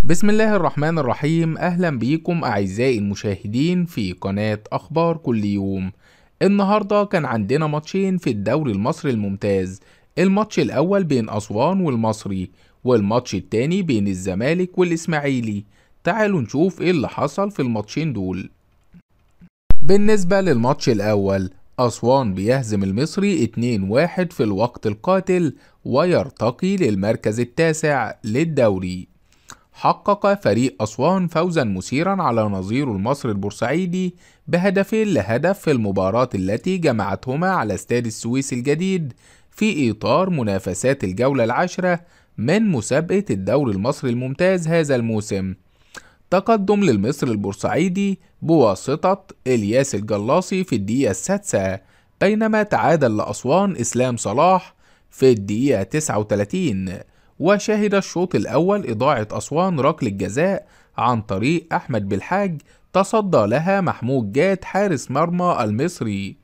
بسم الله الرحمن الرحيم. أهلا بيكم أعزائي المشاهدين في قناة أخبار كل يوم. النهاردة كان عندنا ماتشين في الدوري المصري الممتاز. الماتش الأول بين أسوان والمصري، والماتش التاني بين الزمالك والإسماعيلي. تعالوا نشوف إيه اللي حصل في الماتشين دول. بالنسبة للماتش الأول، أسوان بيهزم المصري 2-1 في الوقت القاتل ويرتقي للمركز التاسع للدوري. حقق فريق أسوان فوزا مثيرا على نظيره المصري البورسعيدي بهدفين لهدف في المباراة التي جمعتهما على استاد السويس الجديد في إطار منافسات الجولة العاشرة من مسابقة الدوري المصري الممتاز هذا الموسم. تقدم للمصري البورسعيدي بواسطة إلياس الجلاصي في الدقيقة السادسة، بينما تعادل لأسوان إسلام صلاح في الدقيقة 39. وشهد الشوط الأول إضاعة أسوان ركلة جزاء عن طريق أحمد بالحاج، تصدى لها محمود جاد حارس مرمى المصري.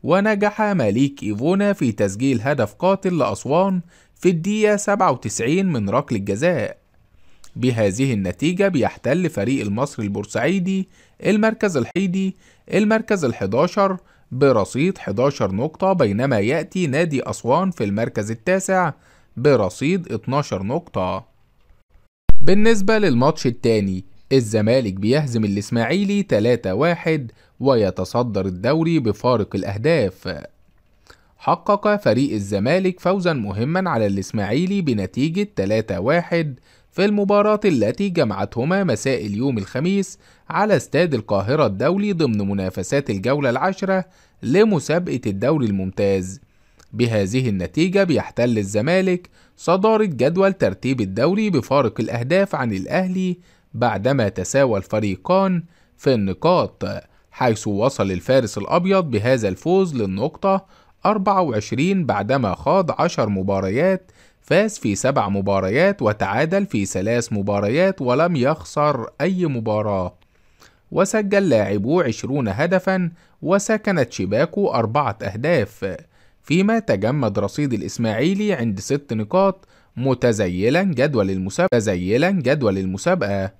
ونجح ماليك إيفونا في تسجيل هدف قاتل لأسوان في الدقيقة 97 من ركلة جزاء. بهذه النتيجة بيحتل فريق المصري البورسعيدي المركز ال11 برصيد 11 نقطة، بينما يأتي نادي أسوان في المركز التاسع برصيد 12 نقطة. بالنسبة للماتش التاني، الزمالك بيهزم الإسماعيلي 3-1 ويتصدر الدوري بفارق الأهداف. حقق فريق الزمالك فوزا مهما على الإسماعيلي بنتيجة 3-1 في المباراة التي جمعتهما مساء اليوم الخميس على استاد القاهرة الدولي ضمن منافسات الجولة العاشرة لمسابقة الدوري الممتاز. بهذه النتيجة بيحتل الزمالك صدارة جدول ترتيب الدوري بفارق الأهداف عن الأهلي بعدما تساوى الفريقان في النقاط، حيث وصل الفارس الأبيض بهذا الفوز للنقطة 24 بعدما خاض 10 مباريات، فاز في 7 مباريات وتعادل في 3 مباريات ولم يخسر أي مباراة. وسجل لاعبوه 20 هدفا وسكنت شباكه 4 أهداف، فيما تجمد رصيد الإسماعيلي عند 6 نقاط متزيلا جدول المسابقة.